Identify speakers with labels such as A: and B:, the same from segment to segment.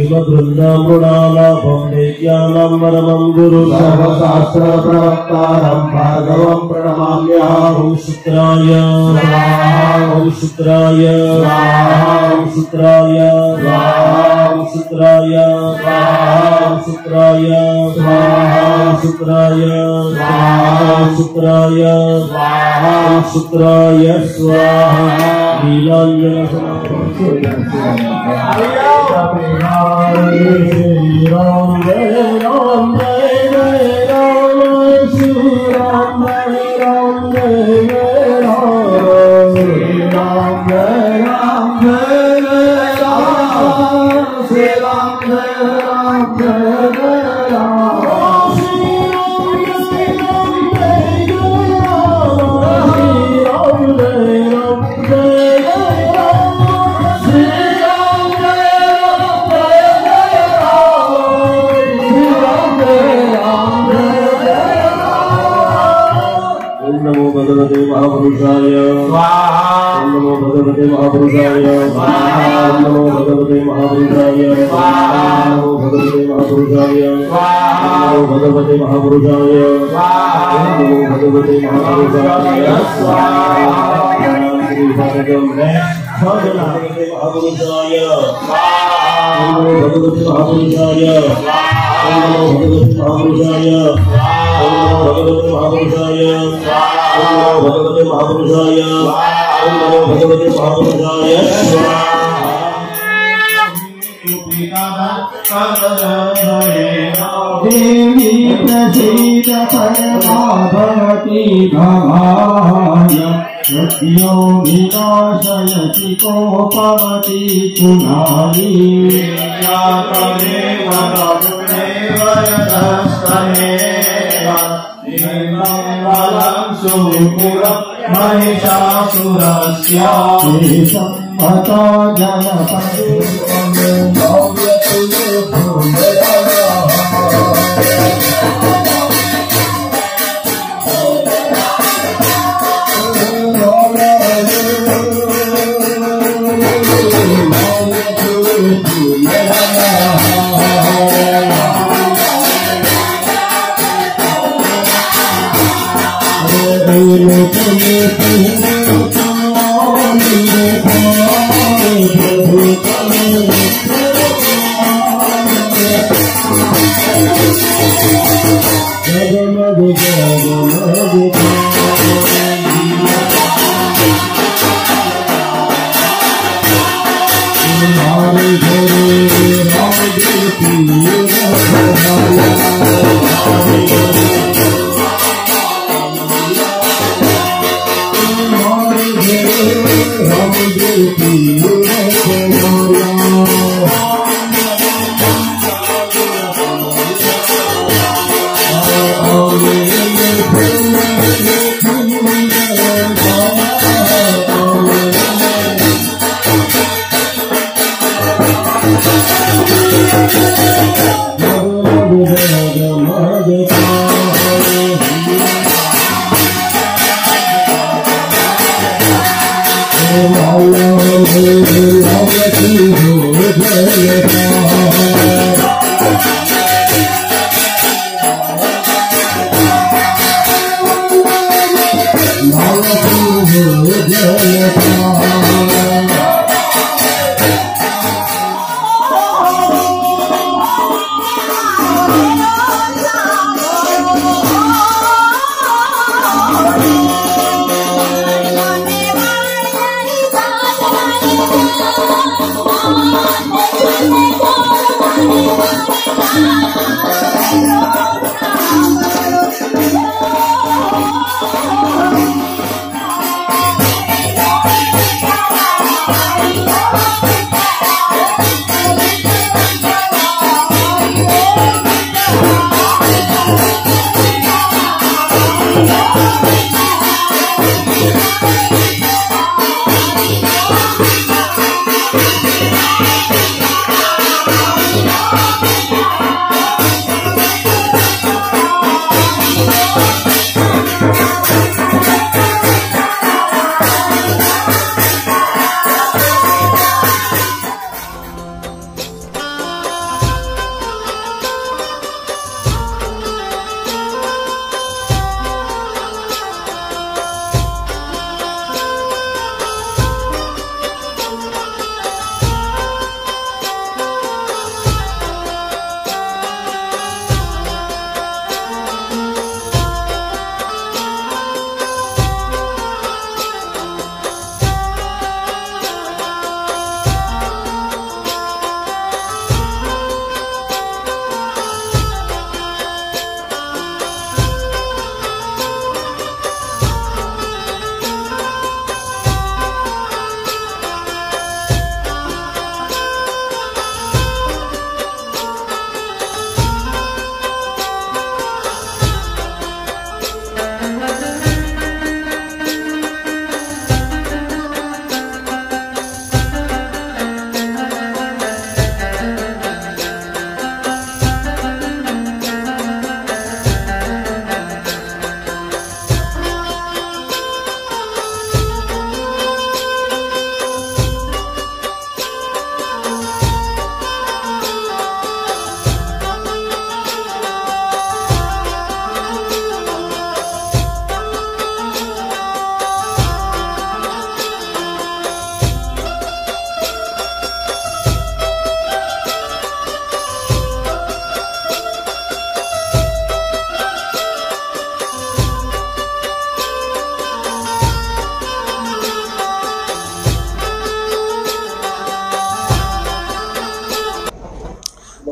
A: श्रीमद्वृन्दामृणालाभं नित्यानां वरमं गुरु सर्वशास्त्र प्रवक्तारं भार्गवं प्रणमाम्यहम्। ॐ शुक्राय ॐ शुक्राय ॐ शुक्राय ॐ शुक्राय ॐ शुक्राय ॐ शुक्राय ॐ शुक्राय ॐ शुक्राय स्वाहा। नीलांजन राम जय राम जय जय राम श्री राम जय राम जय जय राम श्री राम जय राम जय जय राम श्री राम जय राम जय जय राम श्री राम जय राम जय जय राम श्री राम जय राम जय नमो भगवते महापुरुषाय स्वाहा। नमो भगवते महापुरुषाय स्वाहा। नमो भगवते महापुरुषाय स्वाहा। नमो भगवते महापुरुषाय स्वाहा। नमो भगवते महापुरुषाय स्वाहा। नमो भगवते महापुरुषाय स्वाहा। श्री भगवते महापुरुषाय स्वाहा। नमो भगवते महापुरुषाय स्वाहा। नमो भगवते महापुरुषाय भगवते महापुरुषाय नमो भगवते महापुरुषाय नमो भगवते महापुरुषाय देवी प्रसीद परमा भवति भवाय सत्यो विनाशयति कोपवति पुनानि यातमेव तमेव यतस्तमेव बलं सुपुरं महिषासुरस्य सम्मता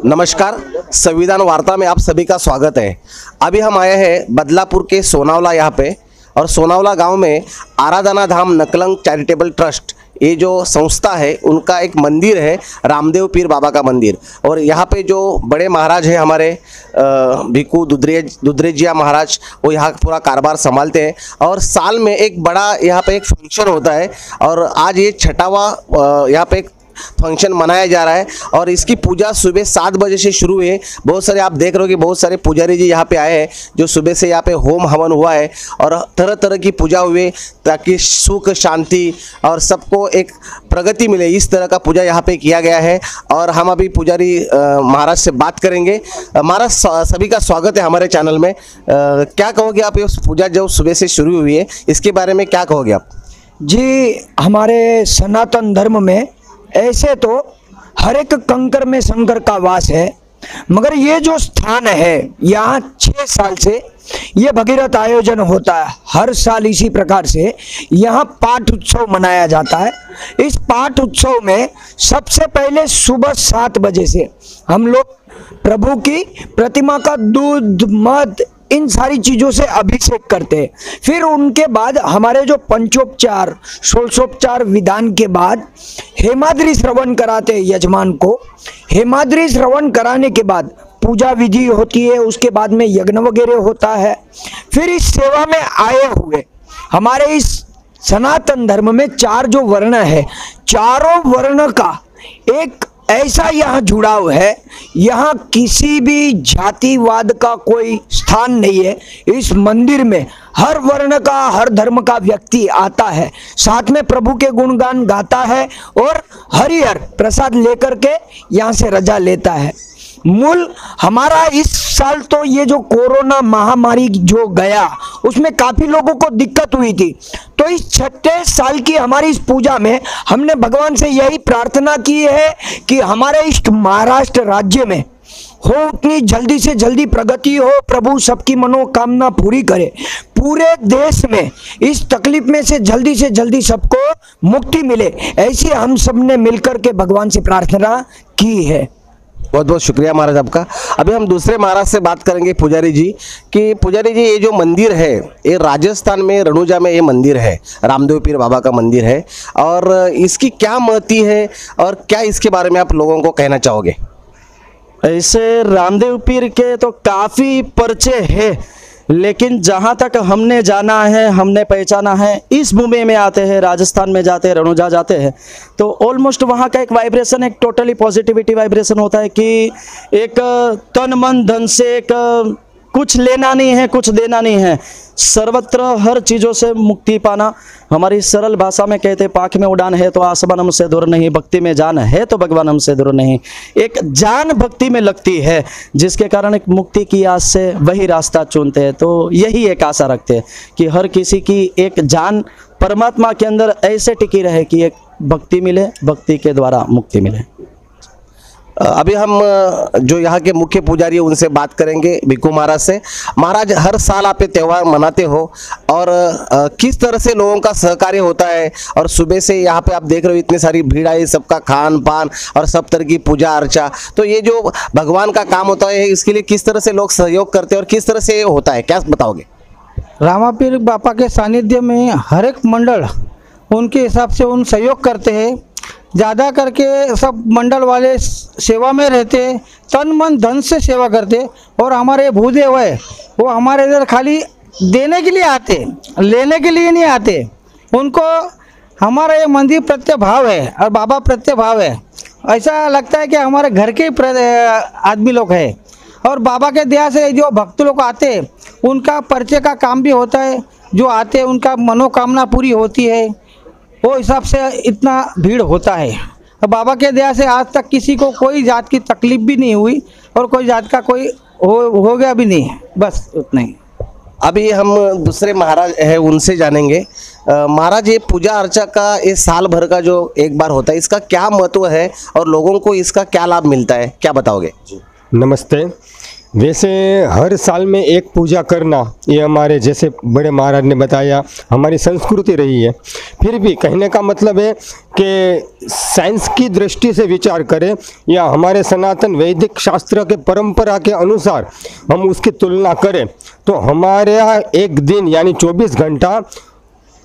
B: नमस्कार, संविधान वार्ता में आप सभी का स्वागत है। अभी हम आए हैं बदलापुर के सोनावला यहाँ पे, और सोनावला गांव में आराधना धाम नकलंग चैरिटेबल ट्रस्ट, ये जो संस्था है उनका एक मंदिर है, रामदेव पीर बाबा का मंदिर। और यहाँ पे जो बड़े महाराज हैं हमारे भिक्खू दुधरेजिया महाराज, वो यहाँ पूरा कारोबार संभालते हैं। और साल में एक बड़ा यहाँ पे एक फंक्शन होता है, और आज ये 6वां यहाँ पे एक फंक्शन मनाया जा रहा है। और इसकी पूजा सुबह 7 बजे से शुरू हुई है। बहुत सारे आप देख रहे हो कि बहुत सारे पुजारी जी यहाँ पे आए हैं, जो सुबह से यहाँ पे होम हवन हुआ है और तरह तरह की पूजा हुई, ताकि सुख शांति और सबको एक प्रगति मिले, इस तरह का पूजा यहाँ पे किया गया है। और हम अभी पुजारी महाराज से बात करेंगे। महाराज, सभी का स्वागत है हमारे चैनल में। क्या कहोगे आप, ये पूजा जो सुबह से शुरू हुई है इसके बारे में क्या कहोगे आप?
C: जी, हमारे सनातन धर्म में ऐसे तो हर एक कंकर में शंकर का वास है, मगर ये जो स्थान है यहाँ 6 साल से ये भगीरथ आयोजन होता है। हर साल इसी प्रकार से यहाँ पाठ उत्सव मनाया जाता है। इस पाठ उत्सव में सबसे पहले सुबह 7 बजे से हम लोग प्रभु की प्रतिमा का दूध, मध, इन सारी चीज़ों से अभिषेक करते हैं। फिर उनके बाद हमारे जो पंचोपचार, षोडशोपचार विधान के बाद हेमाद्री श्रवण कराते हैं यजमान को। हेमाद्री श्रवण कराने के बाद पूजा विधि होती है, उसके बाद में यज्ञ वगैरह होता है। फिर इस सेवा में आए हुए हमारे इस सनातन धर्म में 4 जो वर्ण है, चारों वर्ण का एक ऐसा यहाँ जुड़ाव है, यहाँ किसी भी जातिवाद का कोई स्थान नहीं है। इस मंदिर में हर वर्ण का, हर धर्म का व्यक्ति आता है, साथ में प्रभु के गुणगान गाता है और हरिहर प्रसाद लेकर के यहाँ से रजा लेता है। मूल हमारा इस साल तो ये जो कोरोना महामारी जो गया उसमें काफ़ी लोगों को दिक्कत हुई थी, तो इस 6 साल की हमारी इस पूजा में हमने भगवान से यही प्रार्थना की है कि हमारे इस महाराष्ट्र राज्य में हो उतनी जल्दी से जल्दी प्रगति हो, प्रभु सबकी मनोकामना पूरी करे, पूरे देश में इस तकलीफ में से जल्दी सबको मुक्ति मिले, ऐसी हम सब ने मिलकर के भगवान से प्रार्थना की है।
B: बहुत बहुत शुक्रिया महाराज आपका। अभी हम दूसरे महाराज से बात करेंगे, पुजारी जी, कि पुजारी जी ये जो मंदिर है ये राजस्थान में रनुजा में ये मंदिर है, रामदेव पीर बाबा का मंदिर है, और इसकी क्या महत्व है और क्या इसके बारे में आप लोगों को कहना चाहोगे?
D: ऐसे रामदेव पीर के तो काफ़ी परिचय है, लेकिन जहाँ तक हमने जाना है, हमने पहचाना है, इस भूमि में आते हैं, राजस्थान में जाते हैं, रनुजा जाते हैं, तो ऑलमोस्ट वहाँ का एक वाइब्रेशन, एक टोटली पॉजिटिविटी वाइब्रेशन होता है कि एक तन मन धन से एक कुछ लेना नहीं है, कुछ देना नहीं है, सर्वत्र हर चीज़ों से मुक्ति पाना। हमारी सरल भाषा में कहते, पाख में उड़ान है तो आसमान हमसे दूर नहीं, भक्ति में जान है तो भगवान हमसे दूर नहीं। एक जान भक्ति में लगती है, जिसके कारण एक मुक्ति की आस से वही रास्ता चुनते हैं। तो यही एक आशा रखते हैं कि हर किसी की एक जान परमात्मा के अंदर ऐसे टिकी रहे कि एक भक्ति मिले, भक्ति के द्वारा मुक्ति मिले।
B: अभी हम जो यहाँ के मुख्य पुजारी हैं उनसे बात करेंगे, भिक्खू महाराज से। महाराज, हर साल आप ये त्यौहार मनाते हो, और किस तरह से लोगों का सहकार्य होता है? और सुबह से यहाँ पे आप देख रहे हो इतनी सारी भीड़ आई, सबका खान पान और सब तरह की पूजा अर्चा, तो ये जो भगवान का काम होता है इसके लिए किस तरह से लोग सहयोग करते हैं और किस तरह से होता है, क्या बताओगे?
E: रामापीर बापा के सानिध्य में हर एक मंडल उनके हिसाब से उन सहयोग करते हैं। ज़्यादा करके सब मंडल वाले सेवा में रहते, तन मन धन से सेवा करते, और हमारे भूदेव है वो हमारे इधर खाली देने के लिए आते, लेने के लिए नहीं आते। उनको हमारा ये मंदिर प्रत्ये भाव है और बाबा प्रत्ये भाव है। ऐसा लगता है कि हमारे घर के आदमी लोग हैं, और बाबा के दया से जो भक्त लोग आते उनका परिचय का काम भी होता है, जो आते उनका मनोकामना पूरी होती है, वो हिसाब से इतना भीड़ होता है। बाबा के दया से आज तक किसी को कोई जात की तकलीफ भी नहीं हुई और कोई जात का कोई हो गया भी नहीं, बस उतना ही।
B: अभी हम दूसरे महाराज हैं उनसे जानेंगे। महाराज, ये पूजा अर्चा का ये साल भर का जो एक बार होता है, इसका क्या महत्व है और लोगों को इसका क्या लाभ मिलता है, क्या बताओगे?
F: नमस्ते। वैसे हर साल में एक पूजा करना ये हमारे जैसे बड़े महाराज ने बताया हमारी संस्कृति रही है। फिर भी कहने का मतलब है कि साइंस की दृष्टि से विचार करें या हमारे सनातन वैदिक शास्त्र के परंपरा के अनुसार हम उसकी तुलना करें तो हमारे यहाँ एक दिन यानी 24 घंटा,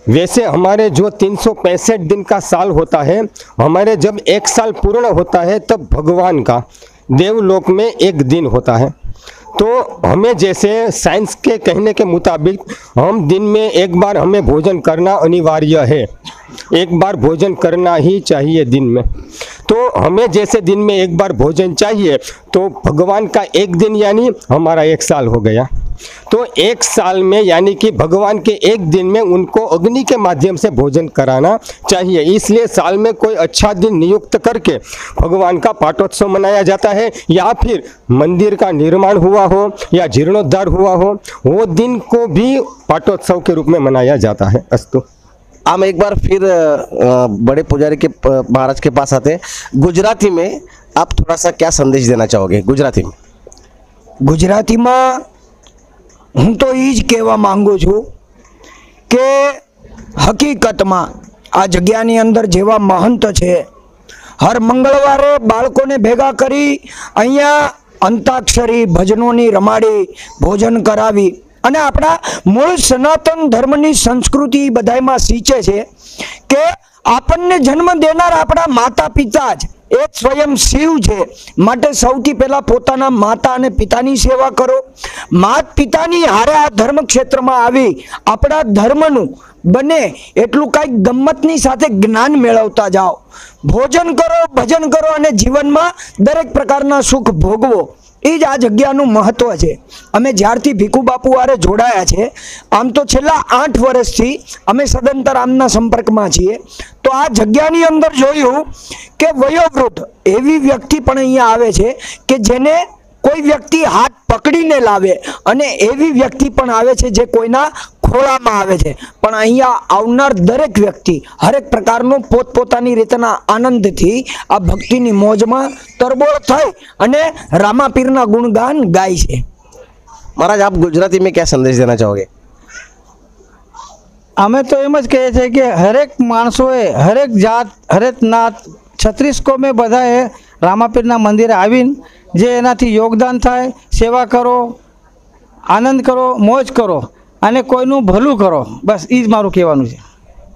F: वैसे हमारे जो 365 दिन का साल होता है, हमारे जब एक साल पूर्ण होता है तब भगवान का देवलोक में एक दिन होता है। तो हमें जैसे साइंस के कहने के मुताबिक हम दिन में एक बार हमें भोजन करना अनिवार्य है, एक बार भोजन करना ही चाहिए दिन में। तो हमें जैसे दिन में एक बार भोजन चाहिए तो भगवान का एक दिन यानी हमारा एक साल हो गया। तो एक साल में यानी कि भगवान के एक दिन में उनको अग्नि के माध्यम से भोजन कराना चाहिए। इसलिए साल में कोई अच्छा दिन नियुक्त करके भगवान का पाटोत्सव मनाया जाता है, या फिर मंदिर का निर्माण हुआ हो या जीर्णोद्धार हुआ हो, वो दिन को भी पाटोत्सव के रूप में मनाया जाता है। अस्तु।
B: हम एक बार फिर बड़े पुजारी के महाराज के पास आते हैं। गुजराती में आप थोड़ा सा क्या संदेश देना चाहोगे? गुजराती में
C: ગુજરાતીમાં હું તો એ જ કહેવા માંગુ છું કે હકીકતમાં આ જગ્યાની અંદર જેવા મહંત છે, હર મંગળવારે બાળકોને ભેગા કરી અહીંયા અંતાક્ષરી ભજનોની રમાડી ભોજન કરાવી અને આપણા મૂળ સનાતન ધર્મની સંસ્કૃતિ બધાયમાં સિંચે છે કે આપણને જન્મ દેનાર આપણા માતા પિતા જ એક સ્વયં શિવ છે। માટે સૌથી પહેલા પોતાના માતા અને પિતાની સેવા કરો। માત પિતાની હારે આ ધર્મ ક્ષેત્રમાં આવી આપણા ધર્મનું બને એટલું કાંઈક ગમ્મતની સાથે જ્ઞાન મેળવતા જાઓ। ભોજન કરો, ભજન કરો અને જીવનમાં દરેક પ્રકારના સુખ ભોગવો। એ જ આ જગ્યાનું મહત્વ છે। અમે જ્યારથી ભીખુ બાપુ હારે જોડાયા છે, આમ તો છેલ્લા 8 વર્ષથી અમે સદંતર આમના સંપર્કમાં છીએ, તો આ જગ્યાની અંદર જોયું કે વયોવૃદ્ધ એવી વ્યક્તિ પણ અહીંયા આવે છે કે જેને કોઈ વ્યક્તિ હાથ પકડીને લાવે અને એવી વ્યક્તિ પણ આવે છે જે કોઈના ખોળામાં આવે છે। પણ અહીંયા આવનાર દરેક વ્યક્તિ હરેક પ્રકારનો પોતપોતાની રીતના આનંદથી આ ભક્તિની મોજમાં તરબોળ થઈ અને રામાપીરના ગુણગાન ગાય છે।
B: महाराज आप गुजराती में क्या संदेश देना चाहोगे?
E: અમે તો એમ જ કહીએ છીએ કે હરેક માણસોએ, હરેક જાત, હરેક નાત, 36 કોમે બધાએ રામાપીરના મંદિરે આવીને જે એનાથી યોગદાન થાય, સેવા કરો, આનંદ કરો, મોજ કરો અને કોઈનું ભલું કરો, બસ એ જ મારું કહેવાનું છે।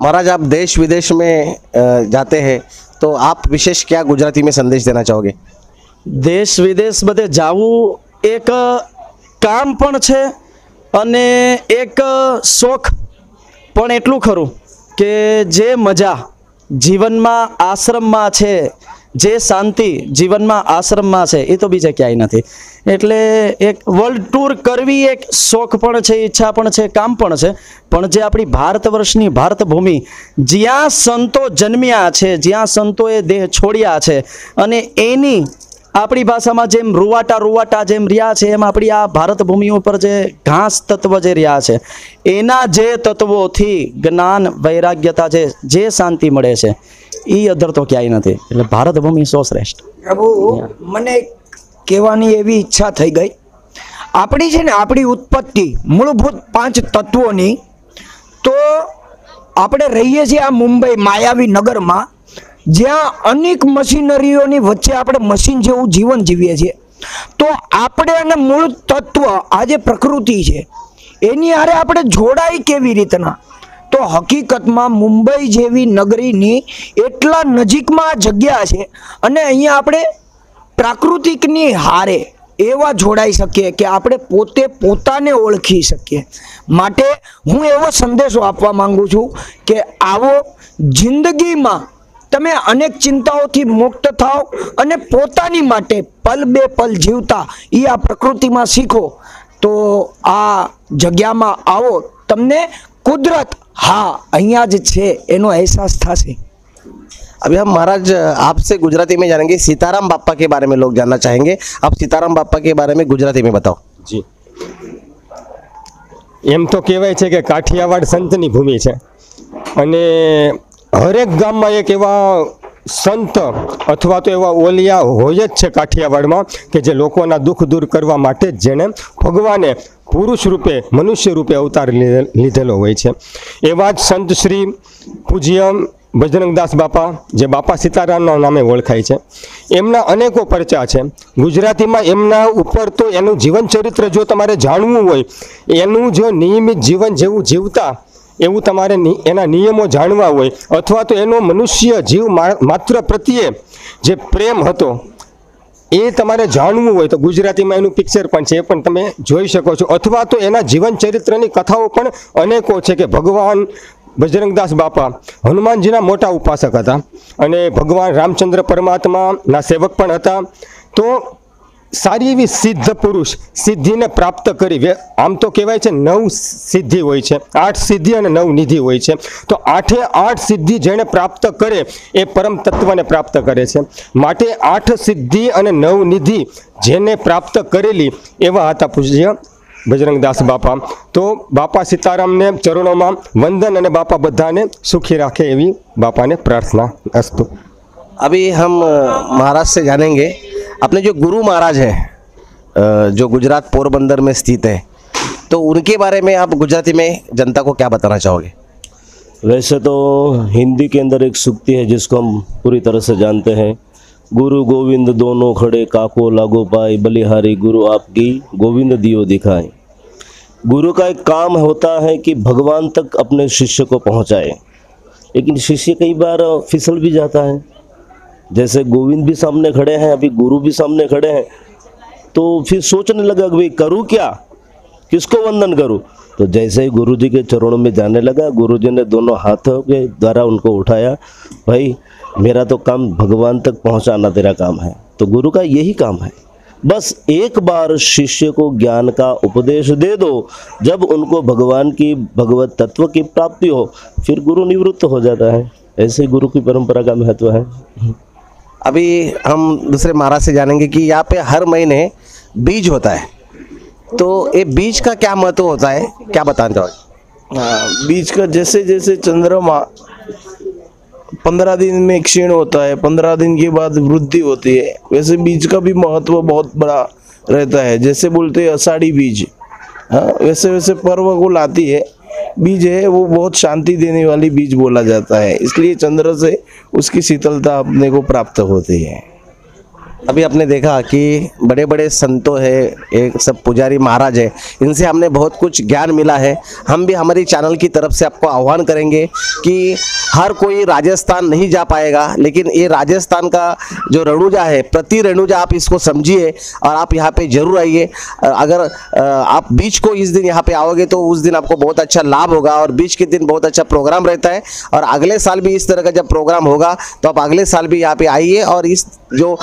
B: महाराज आप देश विदेश में जाते हैं तो आप विशेष क्या गुजराती में संदेश देना चाहोगे?
D: देश विदेश બધે જાવું એક કામ પણ છે અને એક શોખ પણ એટલું ખરું કે જે મજા જીવનમાં આશ્રમમાં છે, જે શાંતિ જીવનમાં આશ્રમમાં છે એ તો બીજે ક્યાંય નથી। એટલે એક વર્લ્ડ ટૂર કરવી એક શોખ પણ છે, ઈચ્છા પણ છે, કામ પણ છે। પણ જે આપણી ભારત વર્ષની ભારત ભૂમિ જ્યાં સંતો જન્મ્યા છે, જ્યાં સંતોએ દેહ છોડ્યા છે અને એની આપણી ભાષામાં જેમ રૂવાટા જેમ રહ્યા છે એમ આપણી આ ભારત ભૂમિ ઉપર જે ઘાસ તત્વ જે રહ્યા છે એના જે તત્વોથી જ્ઞાન વૈરાગ્યતા જે શાંતિ મળે છે એ અધર તો ક્યાંય નથી। એટલે ભારત ભૂમિ સો શ્રેષ્ઠ।
C: પ્રભુ મને કહેવાની એવી ઈચ્છા થઈ ગઈ, આપણી છે ને આપણી ઉત્પત્તિ મૂળભૂત 5 તત્વોની, તો આપણે રહીએ છીએ આ મુંબઈ માયાવી નગરમાં જ્યાં અનેક મશીનરીઓની વચ્ચે આપણે મશીન જેવું જીવન જીવીએ છીએ। તો આપણે અને મૂળ તત્વ આ જે પ્રકૃતિ છે એની હારે આપણે જોડાઈ કેવી રીતના? તો હકીકતમાં મુંબઈ જેવી નગરીની એટલા નજીકમાં આ જગ્યા છે અને અહીંયા આપણે પ્રાકૃતિકની હારે એવા જોડાઈ શકીએ કે આપણે પોતે પોતાને ઓળખી શકીએ। માટે હું એવો સંદેશો આપવા માંગુ છું કે આવો જિંદગીમાં તમે અનેક ચિંતાઓથી મુક્ત થાઓ અને પોતાની માટે પલ બે પલ જીવતા એ આ પ્રકૃતિમાં શીખો। તો આ જગ્યામાં આવો, તમને કુદરત हाँ અહીંયા જ છે એનો અહેસાસ થશે।
B: अभी हम महाराज आपसे गुजराती में जानेंगे। सीताराम बापा के बारे में लोग जानना चाहेंगे। आप सीताराम बापा के बारे में गुजराती में बताओ।
F: जी, એમ તો કહેવાય છે કે કાઠિયાવાડ સંતની ભૂમિ છે અને હરેક ગામમાં એક એવા સંત અથવા તો એવા ઓલિયા હોય જ છે કાઠિયાવાડમાં કે જે લોકોના દુઃખ દૂર કરવા માટે જેણે ભગવાને પુરુષ રૂપે મનુષ્ય રૂપે અવતાર લીધેલો હોય છે। એવા જ સંત શ્રી પૂજ્ય બજરંગદાસ બાપા જે બાપા સીતારામના નામે ઓળખાય છે, એમના અનેકો પરચા છે ગુજરાતીમાં। એમના ઉપર તો એનું જીવન ચરિત્ર જો તમારે જાણવું હોય, એનું જો નિયમિત જીવન જેવું જીવતા એવું તમારે એના નિયમો જાણવા હોય, અથવા તો એનો મનુષ્ય જીવ માત્ર પ્રત્યે જે પ્રેમ હતો એ તમારે જાણવું હોય તો ગુજરાતીમાં એનું પિક્ચર પણ છે, એ પણ તમે જોઈ શકો છો। અથવા તો એના જીવન ચરિત્રની કથાઓ પણ અનેકો છે કે ભગવાન બજરંગદાસ બાપા હનુમાનજીના મોટા ઉપાસક હતા અને ભગવાન રામચંદ્ર પરમાત્માના સેવક પણ હતા। તો સારી એવી સિદ્ધ પુરુષ સિદ્ધિને પ્રાપ્ત કરી, આમ તો કહેવાય છે 9 સિદ્ધિ હોય છે, 8 સિદ્ધિ અને 9 નિધિ હોય છે। તો 8 સિદ્ધિ જેણે પ્રાપ્ત કરે એ પરમ તત્વને પ્રાપ્ત કરે છે। માટે 8 સિદ્ધિ અને 9 નિધિ જેને પ્રાપ્ત કરેલી એવા હતા પૂજ્ય બજરંગદાસ બાપા। તો બાપા सीतारामने चरणों में वंदन અને બાપા બધાને સુખી રાખે એવી બાપાને प्रार्थना अस्तु।
B: अभी हम महाराज से जानेंगे, अपने जो गुरु महाराज है जो गुजरात पोरबंदर में स्थित है, तो उनके बारे में आप गुजराती में जनता को क्या बताना चाहोगे?
G: वैसे तो हिंदी के अंदर एक सूक्ति है जिसको हम पूरी तरह से जानते हैं, गुरु गोविंद दोनों खड़े काको लागो पाए, बलिहारी गुरु आपकी गोविंद दियो दिखाए। गुरु का एक काम होता है कि भगवान तक अपने शिष्य को पहुंचाए, लेकिन शिष्य कई बार फिसल भी जाता है। जैसे गोविंद भी सामने खड़े हैं, अभी गुरु भी सामने खड़े हैं, तो फिर सोचने लगा कि भाई करूँ क्या, किसको वंदन करूँ। तो जैसे ही गुरु जी के चरणों में जाने लगा, गुरु जी ने दोनों हाथों के द्वारा उनको उठाया, भाई मेरा तो काम भगवान तक पहुंचाना तेरा काम है। तो गुरु का यही काम है, बस एक बार शिष्य को ज्ञान का उपदेश दे दो, जब उनको भगवान की भगवत तत्व की प्राप्ति हो फिर गुरु निवृत्त हो जाता है। ऐसे गुरु की परंपरा का महत्व है।
B: अभी हम दूसरे महाराज से जानेंगे कि यहाँ पे हर महीने बीज होता है, तो ये बीज का क्या महत्व होता है, क्या बताना चाहोगे?
H: हाँ, बीज का जैसे जैसे चंद्रमा 15 दिन में क्षीण होता है, 15 दिन के बाद वृद्धि होती है, वैसे बीज का भी महत्व बहुत बड़ा रहता है। जैसे बोलते हैं आषाढ़ी बीज, हाँ वैसे वैसे पर्व को लाती है। बीज है वो बहुत शांति देने वाली बीज बोला जाता है, इसलिए चंद्र से उसकी शीतलता अपने को प्राप्त होती है।
B: अभी आपने देखा कि बड़े बड़े संतों है, एक सब पुजारी महाराज है, इनसे हमने बहुत कुछ ज्ञान मिला है। हम भी हमारी चैनल की तरफ से आपको आह्वान करेंगे कि हर कोई राजस्थान नहीं जा पाएगा, लेकिन ये राजस्थान का जो रणुजा है, प्रति रणुजा आप इसको समझिए और आप यहाँ पे जरूर आइए। अगर आप बीच को इस दिन यहाँ पे आओगे तो उस दिन आपको बहुत अच्छा लाभ होगा, और बीच के दिन बहुत अच्छा प्रोग्राम रहता है, और अगले साल भी इस तरह का जब प्रोग्राम होगा तो आप अगले साल भी यहाँ पे आइए और इस जो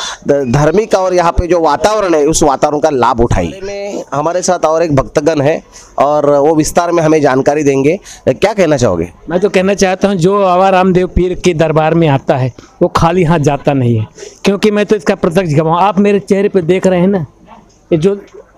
B: धार्मिक और यहाँ पे जो वातावरण है उस वातावरण का लाभ उठाइए। में हमारे साथ और एक भक्तगण है और वो विस्तार में हमें जानकारी देंगे। क्या कहना चाहोगे?
I: मैं तो कहना चाहता हूँ जो बाबा रामदेव पीर के दरबार में आता है वो खाली हाथ जाता नहीं है, क्योंकि मैं तो इसका प्रत्यक्ष गवाह। आप मेरे चेहरे पे देख रहे हैं ना, ये जो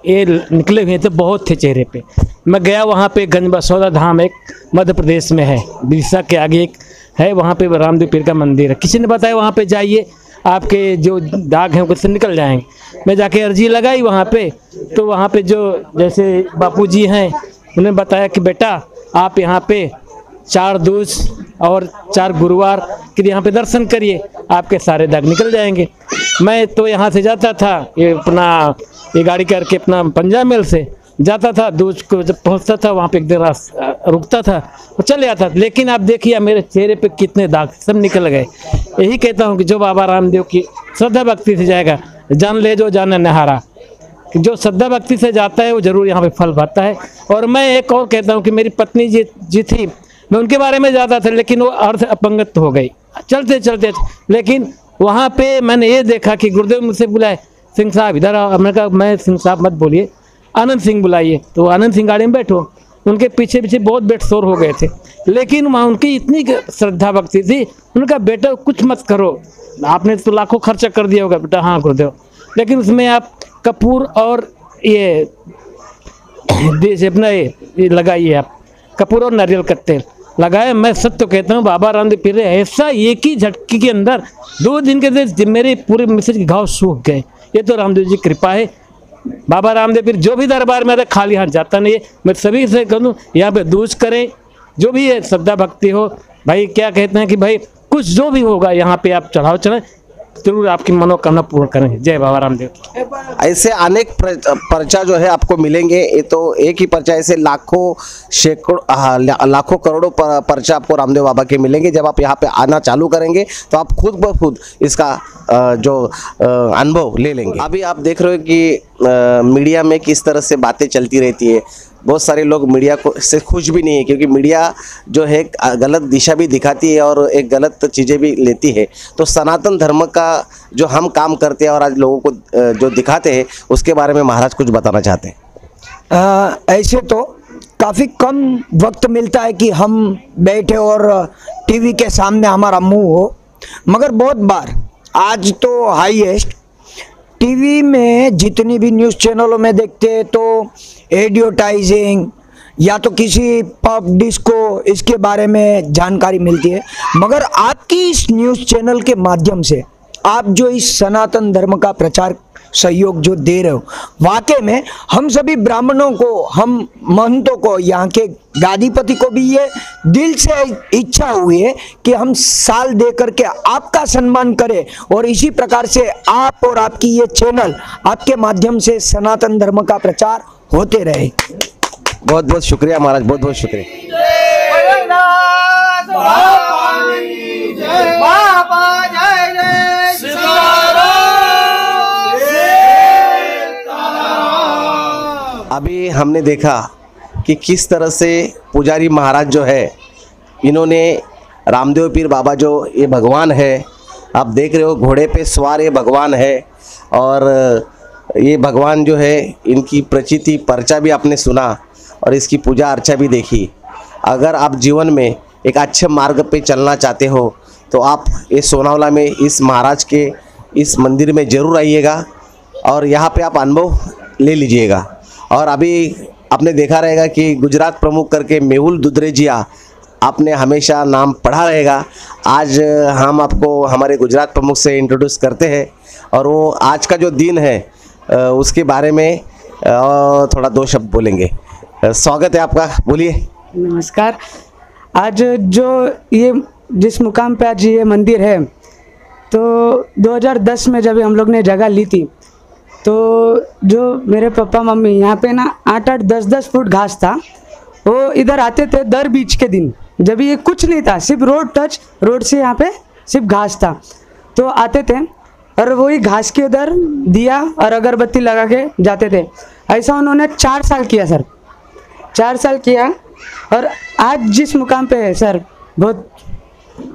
I: ये निकले हुए थे बहुत थे चेहरे पे। मैं गया वहाँ पे गंजबसौदा धाम एक मध्य प्रदेश में है, बिरसा के आगे एक है, वहाँ पे रामदेव पीर का मंदिर है। किसी ने बताया वहाँ पे जाइए आपके जो दाग हैं वो किससे निकल जाएंगे। मैं जाके अर्जी लगाई वहाँ पे, तो वहाँ पे जो जैसे बापूजी हैं उन्होंने बताया कि बेटा आप यहाँ पे 4 दूज और 4 गुरुवार के यहाँ पे दर्शन करिए, आपके सारे दाग निकल जाएंगे। मैं तो यहाँ से जाता था, ये गाड़ी करके अपना पंजाब मेल से जाता था, दूज को जब पहुँचता था वहाँ पे एक दिन रुकता था और चले आता था। लेकिन आप देखिए मेरे चेहरे पे कितने दाग सब निकल गए। यही कहता हूँ कि जो बाबा रामदेव की श्रद्धा भक्ति से जाएगा, जान ले जो जान नहारा, जो श्रद्धा भक्ति से जाता है वो जरूर यहाँ पे फल पाता है। और मैं एक और कहता हूँ कि मेरी पत्नी जी थी, मैं उनके बारे में ज़्यादा था, लेकिन वो अर्ध अपंगत हो गई चलते चलते। लेकिन वहाँ पे मैंने ये देखा कि गुरुदेव मुझसे बुलाए, सिंह साहब इधर आओ। मैंने कहा मैं सिंह साहब मत बोलिए, आनंद सिंह बुलाइए। तो आनंद सिंह गाड़ी में बैठो, उनके पीछे पीछे बहुत बेटशोर हो गए थे, लेकिन वहाँ उनकी इतनी श्रद्धा भक्ति थी। उनका बेटा कुछ मत करो, आपने तो लाखों खर्चा कर दिया होगा। बेटा हाँ गुरुदेव, लेकिन उसमें आप कपूर और ये अपना ये लगाइए, आप कपूर और नारियल का तेल, लगाए। मैं सत्य तो कहता हूँ, बाबा रामदेव पीर ने ऐसा एक ही झटके के अंदर 2 दिन के अंदर मेरे पूरे मिस्र के घाव सूख गए। ये तो रामदेव जी की कृपा है। बाबा रामदेव पीर जो भी दरबार में आता खाली हाथ जाता नहीं है। मैं सभी से कहूँ यहाँ पे दूज करें, जो भी है श्रद्धा भक्ति हो। भाई क्या कहते हैं कि भाई कुछ जो भी होगा यहाँ पे आप चढ़ाओ चढ़ें, जरूर आपकी मनोकामना पूर्ण करेंगे। जय बाबा रामदेव।
B: ऐसे अनेक पर्चा जो है आपको मिलेंगे। ये तो एक ही पर्चा, ऐसे लाखों सैकड़ों लाखों करोड़ों पर्चा आपको रामदेव बाबा के मिलेंगे। जब आप यहाँ पे आना चालू करेंगे तो आप खुद ब खुद इसका जो अनुभव ले लेंगे। अभी आप देख रहे हो कि मीडिया में किस तरह से बातें चलती रहती है। बहुत सारे लोग मीडिया को से खुश भी नहीं है, क्योंकि मीडिया जो है गलत दिशा भी दिखाती है और एक गलत चीज़ें भी लेती है। तो सनातन धर्म का जो हम काम करते हैं और आज लोगों को जो दिखाते हैं, उसके बारे में महाराज कुछ बताना चाहते हैं।
C: ऐसे तो काफ़ी कम वक्त मिलता है कि हम बैठे और टीवी के सामने हमारा मुंह हो, मगर बहुत बार, आज तो हाईएस्ट टीवी में जितनी भी न्यूज़ चैनलों में देखते हैं तो एडवर्टाइजिंग या तो किसी पब डिस्को इसके बारे में जानकारी मिलती है। मगर आपकी इस न्यूज़ चैनल के माध्यम से आप जो इस सनातन धर्म का प्रचार सहयोग जो दे रहे हो, वाकई में हम सभी ब्राह्मणों को, हम महंतों को, यहाँ के गादीपति को भी ये दिल से इच्छा हुई है कि हम साल दे करके आपका सम्मान करें और इसी प्रकार से आप और आपकी ये चैनल आपके माध्यम से सनातन धर्म का प्रचार होते रहे।
B: बहुत बहुत शुक्रिया महाराज, बहुत बहुत शुक्रिया। अभी हमने देखा कि किस तरह से पुजारी महाराज जो है, इन्होंने रामदेव पीर बाबा जो ये भगवान है, आप देख रहे हो घोड़े पे सवार ये भगवान है। और ये भगवान जो है, इनकी प्रचिति पर्चा भी आपने सुना और इसकी पूजा अर्चा भी देखी। अगर आप जीवन में एक अच्छे मार्ग पे चलना चाहते हो तो आप ये सोनावला में इस महाराज के इस मंदिर में ज़रूर आइएगा और यहाँ पे आप अनुभव ले लीजिएगा। और अभी आपने देखा रहेगा कि गुजरात प्रमुख करके मेहुल दुधरेजिया आपने हमेशा नाम पढ़ा रहेगा। आज हम आपको हमारे गुजरात प्रमुख से इंट्रोड्यूस करते हैं और वो आज का जो दिन है उसके बारे में थोड़ा 2 शब्द बोलेंगे। स्वागत है आपका, बोलिए।
J: नमस्कार। आज जो ये जिस मुकाम पे आज ये मंदिर है, तो 2010 में जब हम लोग ने जगह ली थी तो जो मेरे पापा मम्मी यहाँ पे ना 8-8, 10-10 फुट घास था, वो इधर आते थे दर बीच के दिन, जब ये कुछ नहीं था, सिर्फ रोड से यहाँ पे सिर्फ घास था, तो आते थे और वही घास के उधर दिया और अगरबत्ती लगा के जाते थे। ऐसा उन्होंने 4 साल किया सर, 4 साल किया। और आज जिस मुकाम पे है सर, बहुत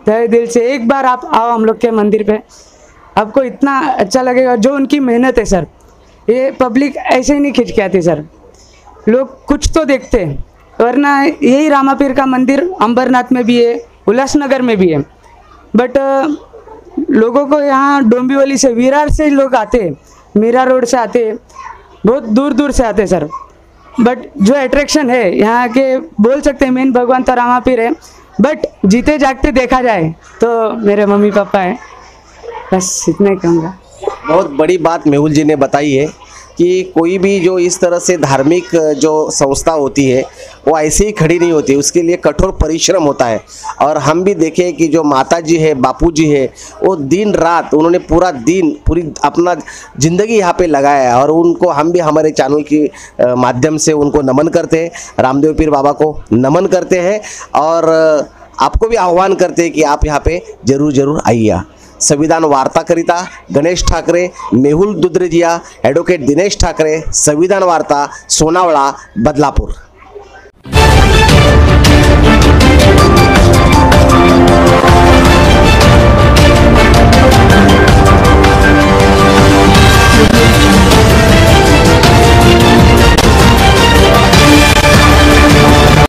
J: तहे दिल से एक बार आप आओ हम लोग के मंदिर पे, आपको इतना अच्छा लगेगा। जो उनकी मेहनत है सर, ये पब्लिक ऐसे ही नहीं खिंच के आती सर, लोग कुछ तो देखते हैं। वरना यही रामापीर का मंदिर अंबरनाथ में भी है, उल्लासनगर में भी है, बट लोगों को यहाँ डोंबिवली से, विरार से लोग आते हैं, मीरा रोड से आते हैं, बहुत दूर दूर से आते हैं सर। बट जो अट्रैक्शन है यहाँ के, बोल सकते हैं मेन भगवान तो रामापीर है, बट जीते जागते देखा जाए तो मेरे मम्मी पापा है। बस इतना ही कहूँगा।
B: बहुत बड़ी बात मेहुल जी ने बताई है कि कोई भी जो इस तरह से धार्मिक जो संस्था होती है वो ऐसे ही खड़ी नहीं होती, उसके लिए कठोर परिश्रम होता है। और हम भी देखें कि जो माता जी है, बापू जी है, वो दिन रात उन्होंने पूरा दिन, पूरी अपना ज़िंदगी यहाँ पे लगाया है। और उनको हम भी हमारे चैनल के माध्यम से उनको नमन करते हैं, रामदेव पीर बाबा को नमन करते हैं और आपको भी आह्वान करते हैं कि आप यहाँ पे जरूर आइए। संविधान वार्ताकरिता गणेश ठाकरे, मेहुल दुधरेजिया, एडवोकेट दिनेश ठाकरे, संविधान वार्ता, सोनावळा, बदलापूर।